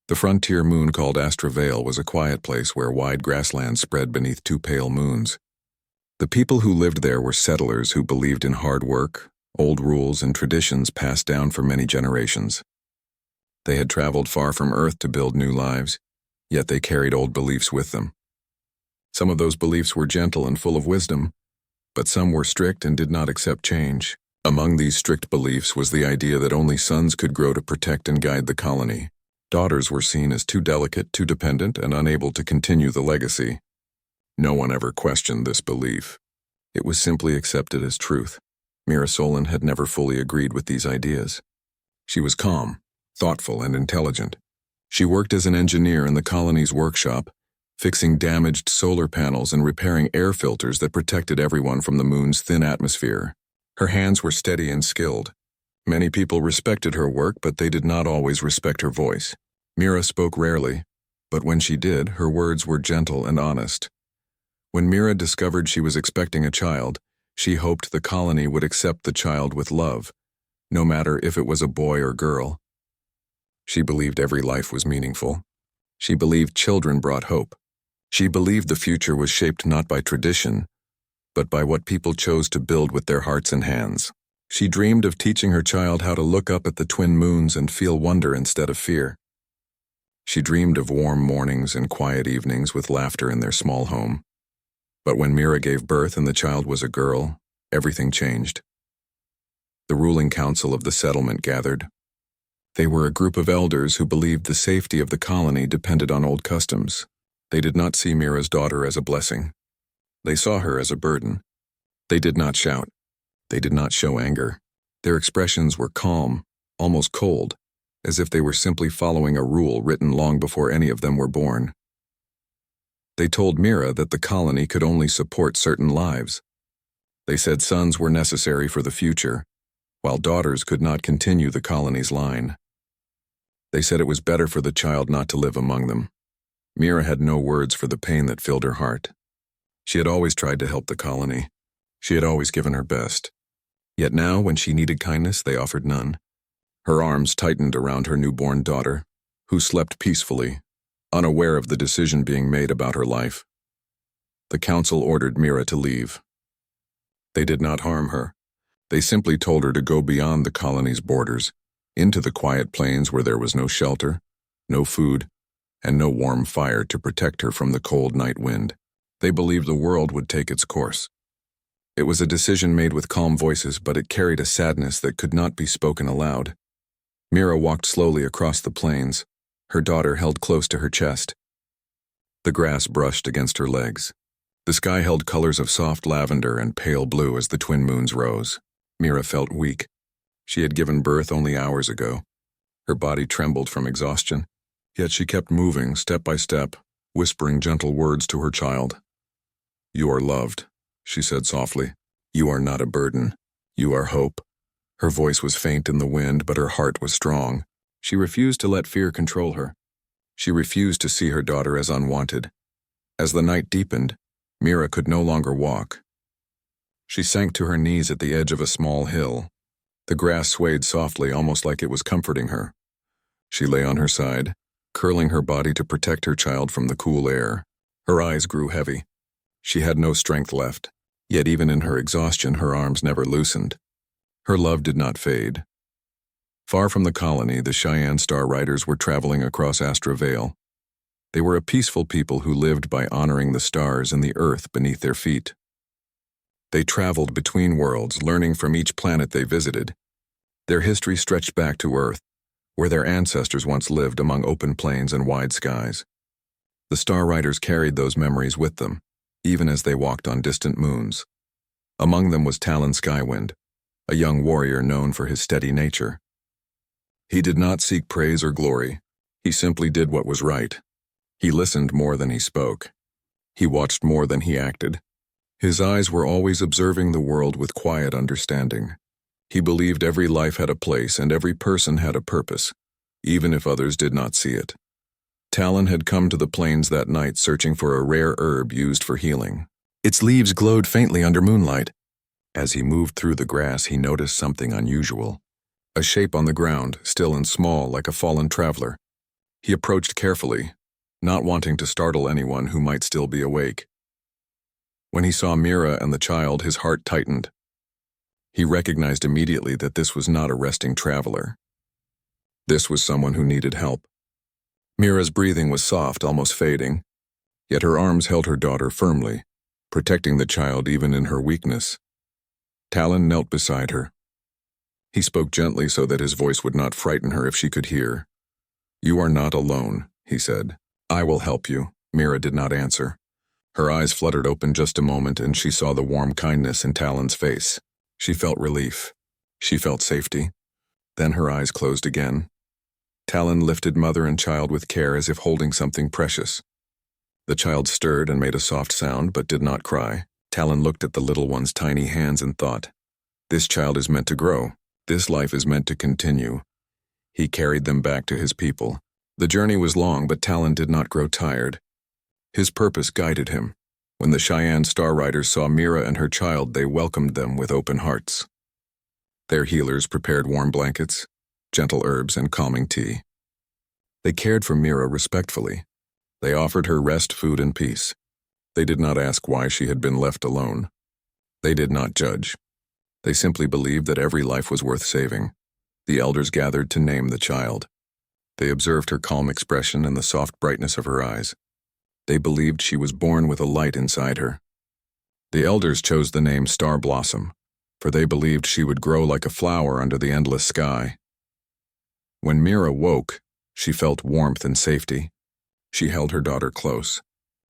The frontier moon called Astra Vale was a quiet place where wide grasslands spread beneath two pale moons. The people who lived there were settlers who believed in hard work, old rules, and traditions passed down for many generations. They had traveled far from Earth to build new lives, yet they carried old beliefs with them. Some of those beliefs were gentle and full of wisdom, but some were strict and did not accept change. Among these strict beliefs was the idea that only sons could grow to protect and guide the colony. Daughters were seen as too delicate, too dependent, and unable to continue the legacy. No one ever questioned this belief. It was simply accepted as truth. Mira Solon had never fully agreed with these ideas. She was calm, thoughtful, and intelligent. She worked as an engineer in the colony's workshop, fixing damaged solar panels and repairing air filters that protected everyone from the moon's thin atmosphere. Her hands were steady and skilled. Many people respected her work, but they did not always respect her voice. Mira spoke rarely, but when she did, her words were gentle and honest. When Mira discovered she was expecting a child, she hoped the colony would accept the child with love, no matter if it was a boy or girl. She believed every life was meaningful. She believed children brought hope. She believed the future was shaped not by tradition, but by what people chose to build with their hearts and hands. She dreamed of teaching her child how to look up at the twin moons and feel wonder instead of fear. She dreamed of warm mornings and quiet evenings with laughter in their small home. But when Mira gave birth and the child was a girl, everything changed. The ruling council of the settlement gathered. They were a group of elders who believed the safety of the colony depended on old customs. They did not see Mira's daughter as a blessing. They saw her as a burden. They did not shout. They did not show anger. Their expressions were calm, almost cold, as if they were simply following a rule written long before any of them were born. They told Mira that the colony could only support certain lives. They said sons were necessary for the future, while daughters could not continue the colony's line. They said it was better for the child not to live among them. Mira had no words for the pain that filled her heart. She had always tried to help the colony. She had always given her best. Yet now, when she needed kindness, they offered none. Her arms tightened around her newborn daughter, who slept peacefully, unaware of the decision being made about her life. The council ordered Mira to leave. They did not harm her. They simply told her to go beyond the colony's borders, into the quiet plains where there was no shelter, no food, and no warm fire to protect her from the cold night wind. They believed the world would take its course. It was a decision made with calm voices, but it carried a sadness that could not be spoken aloud. Mira walked slowly across the plains, her daughter held close to her chest. The grass brushed against her legs. The sky held colors of soft lavender and pale blue as the twin moons rose. Mira felt weak. She had given birth only hours ago. Her body trembled from exhaustion, yet she kept moving step by step, whispering gentle words to her child. "You are loved," she said softly. "You are not a burden. You are hope." Her voice was faint in the wind, but her heart was strong. She refused to let fear control her. She refused to see her daughter as unwanted. As the night deepened, Mira could no longer walk. She sank to her knees at the edge of a small hill. The grass swayed softly, almost like it was comforting her. She lay on her side, curling her body to protect her child from the cool air. Her eyes grew heavy. She had no strength left, yet even in her exhaustion, her arms never loosened. Her love did not fade. Far from the colony, the Cheyenne Star Riders were traveling across Astra Vale. They were a peaceful people who lived by honoring the stars and the earth beneath their feet. They traveled between worlds, learning from each planet they visited. Their history stretched back to Earth, where their ancestors once lived among open plains and wide skies. The Star Riders carried those memories with them, even as they walked on distant moons. Among them was Talon Skywind, a young warrior known for his steady nature. He did not seek praise or glory. He simply did what was right. He listened more than he spoke. He watched more than he acted. His eyes were always observing the world with quiet understanding. He believed every life had a place and every person had a purpose, even if others did not see it. Talon had come to the plains that night searching for a rare herb used for healing. Its leaves glowed faintly under moonlight. As he moved through the grass, he noticed something unusual. A shape on the ground, still and small like a fallen traveler. He approached carefully, not wanting to startle anyone who might still be awake. When he saw Mira and the child, his heart tightened. He recognized immediately that this was not a resting traveler. This was someone who needed help. Mira's breathing was soft, almost fading, yet her arms held her daughter firmly, protecting the child even in her weakness. Talon knelt beside her. He spoke gently so that his voice would not frighten her if she could hear. "You are not alone," he said. "I will help you." Mira did not answer. Her eyes fluttered open just a moment, and she saw the warm kindness in Talon's face. She felt relief. She felt safety. Then her eyes closed again. Talon lifted mother and child with care as if holding something precious. The child stirred and made a soft sound but did not cry. Talon looked at the little one's tiny hands and thought, "This child is meant to grow. This life is meant to continue." He carried them back to his people. The journey was long, but Talon did not grow tired. His purpose guided him. When the Cheyenne Star Riders saw Mira and her child, they welcomed them with open hearts. Their healers prepared warm blankets, gentle herbs, and calming tea. They cared for Mira respectfully. They offered her rest, food, and peace. They did not ask why she had been left alone. They did not judge. They simply believed that every life was worth saving. The elders gathered to name the child. They observed her calm expression and the soft brightness of her eyes. They believed she was born with a light inside her. The elders chose the name Star Blossom, for they believed she would grow like a flower under the endless sky. When Mira woke, she felt warmth and safety. She held her daughter close.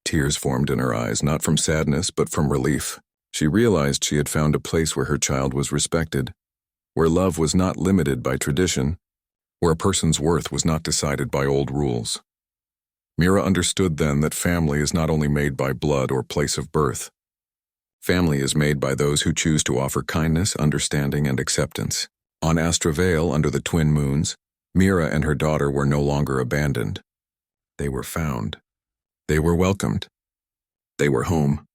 Tears formed in her eyes, not from sadness, but from relief. She realized she had found a place where her child was respected, where love was not limited by tradition, where a person's worth was not decided by old rules. Mira understood then that family is not only made by blood or place of birth. Family is made by those who choose to offer kindness, understanding, and acceptance. On Astra Vale, under the twin moons, Mira and her daughter were no longer abandoned. They were found. They were welcomed. They were home.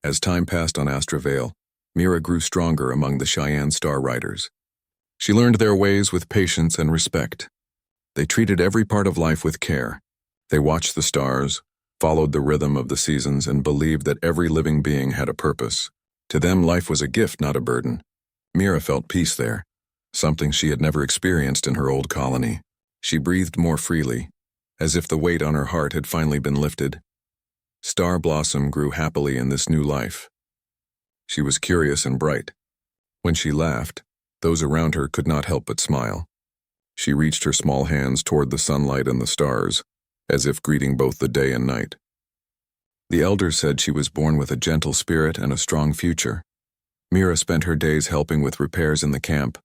As time passed on Astra Vale, Mira grew stronger among the Cheyenne Star Riders. She learned their ways with patience and respect. They treated every part of life with care. They watched the stars, followed the rhythm of the seasons, and believed that every living being had a purpose. To them, life was a gift, not a burden. Mira felt peace there, something she had never experienced in her old colony. She breathed more freely, as if the weight on her heart had finally been lifted. Star Blossom grew happily in this new life. She was curious and bright. When she laughed, those around her could not help but smile. She reached her small hands toward the sunlight and the stars, as if greeting both the day and night. The elders said she was born with a gentle spirit and a strong future. Mira spent her days helping with repairs in the camp.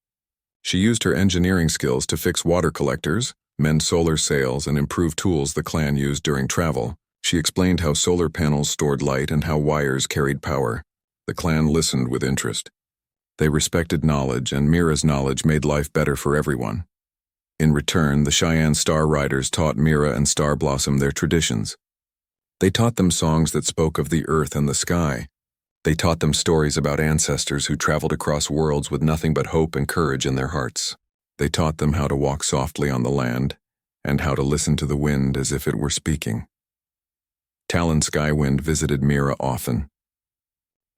She used her engineering skills to fix water collectors, mend solar sails, and improve tools the clan used during travel. She explained how solar panels stored light and how wires carried power. The clan listened with interest. They respected knowledge, and Mira's knowledge made life better for everyone. In return, the Cheyenne Star Riders taught Mira and Star Blossom their traditions. They taught them songs that spoke of the earth and the sky. They taught them stories about ancestors who traveled across worlds with nothing but hope and courage in their hearts. They taught them how to walk softly on the land and how to listen to the wind as if it were speaking. Talon Skywind visited Mira often.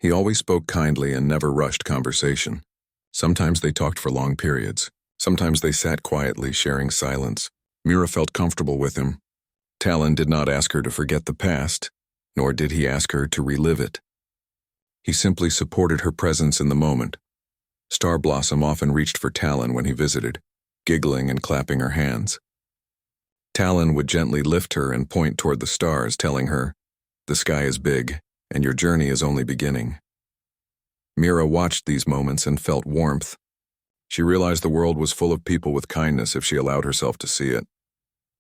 He always spoke kindly and never rushed conversation. Sometimes they talked for long periods. Sometimes they sat quietly, sharing silence. Mira felt comfortable with him. Talon did not ask her to forget the past, nor did he ask her to relive it. He simply supported her presence in the moment. Star Blossom often reached for Talon when he visited, giggling and clapping her hands. Talon would gently lift her and point toward the stars, telling her, "The sky is big, and your journey is only beginning." Mira watched these moments and felt warmth. She realized the world was full of people with kindness if she allowed herself to see it.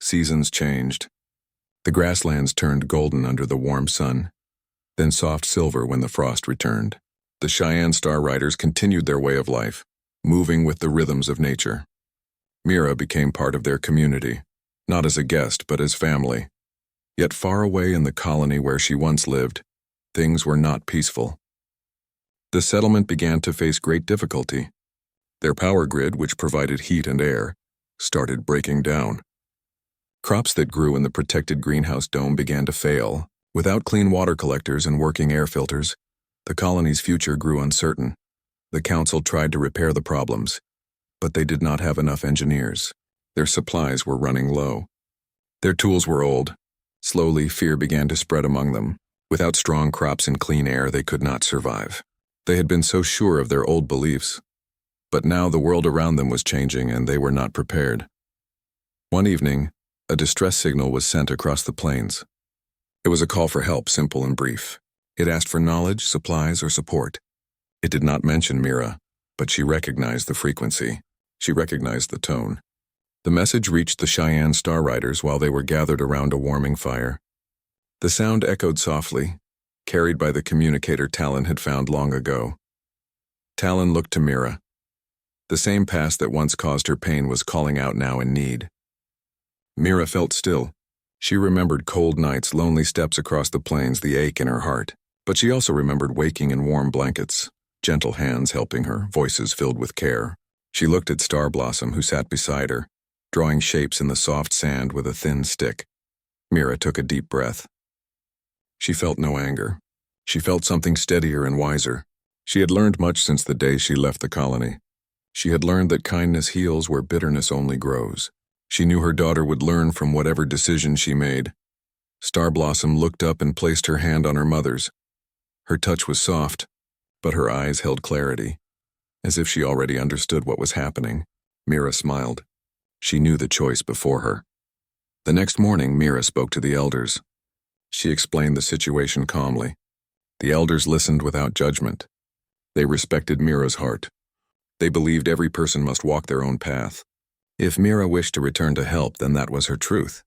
Seasons changed. The grasslands turned golden under the warm sun, then soft silver when the frost returned. The Cheyenne Star Riders continued their way of life, moving with the rhythms of nature. Mira became part of their community, not as a guest but as family. Yet far away in the colony where she once lived, things were not peaceful. The settlement began to face great difficulty. Their power grid, which provided heat and air, started breaking down. Crops that grew in the protected greenhouse dome began to fail. Without clean water collectors and working air filters, the colony's future grew uncertain. The council tried to repair the problems, but they did not have enough engineers. Their supplies were running low. Their tools were old. Slowly, fear began to spread among them. Without strong crops and clean air, they could not survive. They had been so sure of their old beliefs. But now the world around them was changing and they were not prepared. One evening, a distress signal was sent across the plains. It was a call for help, simple and brief. It asked for knowledge, supplies, or support. It did not mention Mira, but she recognized the frequency. She recognized the tone. The message reached the Cheyenne Star Riders while they were gathered around a warming fire. The sound echoed softly, carried by the communicator Talon had found long ago. Talon looked to Mira. The same past that once caused her pain was calling out now in need. Mira felt still. She remembered cold nights, lonely steps across the plains, the ache in her heart. But she also remembered waking in warm blankets, gentle hands helping her, voices filled with care. She looked at Star Blossom, who sat beside her, drawing shapes in the soft sand with a thin stick. Mira took a deep breath. She felt no anger. She felt something steadier and wiser. She had learned much since the day she left the colony. She had learned that kindness heals where bitterness only grows. She knew her daughter would learn from whatever decision she made. Star Blossom looked up and placed her hand on her mother's. Her touch was soft, but her eyes held clarity, as if she already understood what was happening. Mira smiled. She knew the choice before her. The next morning, Mira spoke to the elders. She explained the situation calmly. The elders listened without judgment. They respected Mira's heart. They believed every person must walk their own path. If Mira wished to return to help, then that was her truth.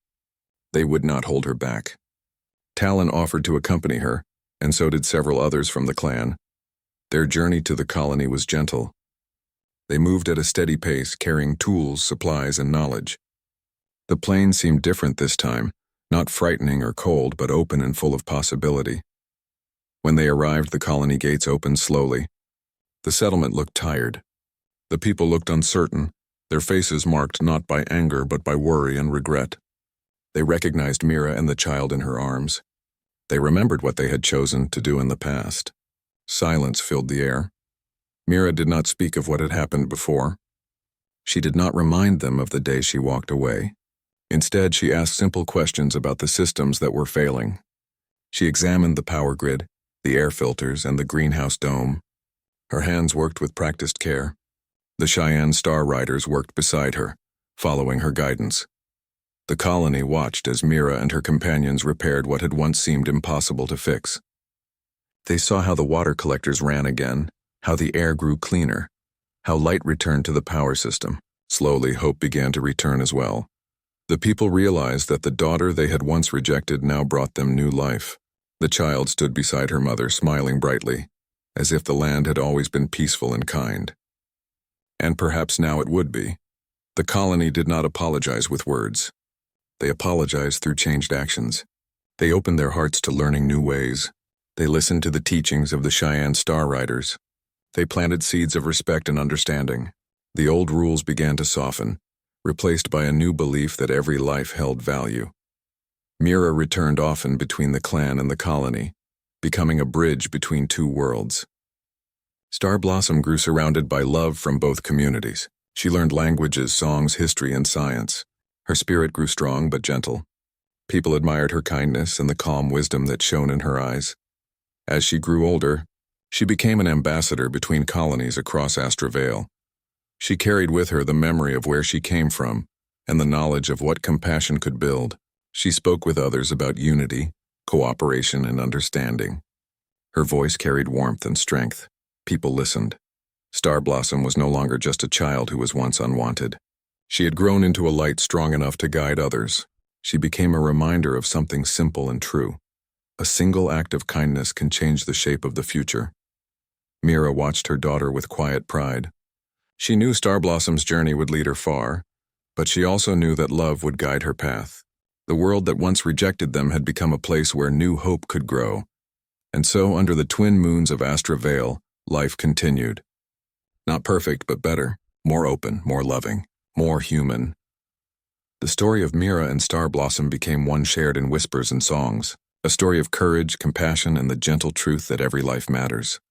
They would not hold her back. Talon offered to accompany her, and so did several others from the clan. Their journey to the colony was gentle. They moved at a steady pace, carrying tools, supplies, and knowledge. The plains seemed different this time, not frightening or cold, but open and full of possibility. When they arrived, the colony gates opened slowly. The settlement looked tired. The people looked uncertain, their faces marked not by anger but by worry and regret. They recognized Mira and the child in her arms. They remembered what they had chosen to do in the past. Silence filled the air. Mira did not speak of what had happened before. She did not remind them of the day she walked away. Instead, she asked simple questions about the systems that were failing. She examined the power grid, the air filters, and the greenhouse dome. Her hands worked with practiced care. The Cheyenne Star Riders worked beside her, following her guidance. The colony watched as Mira and her companions repaired what had once seemed impossible to fix. They saw how the water collectors ran again, how the air grew cleaner, how light returned to the power system. Slowly, hope began to return as well. The people realized that the daughter they had once rejected now brought them new life. The child stood beside her mother, smiling brightly, as if the land had always been peaceful and kind. And perhaps now it would be. The colony did not apologize with words. They apologized through changed actions. They opened their hearts to learning new ways. They listened to the teachings of the Cheyenne Star Riders. They planted seeds of respect and understanding. The old rules began to soften, replaced by a new belief that every life held value. Mira returned often between the clan and the colony, becoming a bridge between two worlds. Star Blossom grew surrounded by love from both communities. She learned languages, songs, history, and science. Her spirit grew strong but gentle. People admired her kindness and the calm wisdom that shone in her eyes. As she grew older, she became an ambassador between colonies across Astravale. She carried with her the memory of where she came from and the knowledge of what compassion could build. She spoke with others about unity, cooperation, and understanding. Her voice carried warmth and strength. People listened. Star Blossom was no longer just a child who was once unwanted. She had grown into a light strong enough to guide others. She became a reminder of something simple and true. A single act of kindness can change the shape of the future. Mira watched her daughter with quiet pride. She knew Star Blossom's journey would lead her far, but she also knew that love would guide her path. The world that once rejected them had become a place where new hope could grow. And so, under the twin moons of Astravale, life continued. Not perfect, but better, more open, more loving, more human. The story of Mira and Star Blossom became one shared in whispers and songs, a story of courage, compassion, and the gentle truth that every life matters.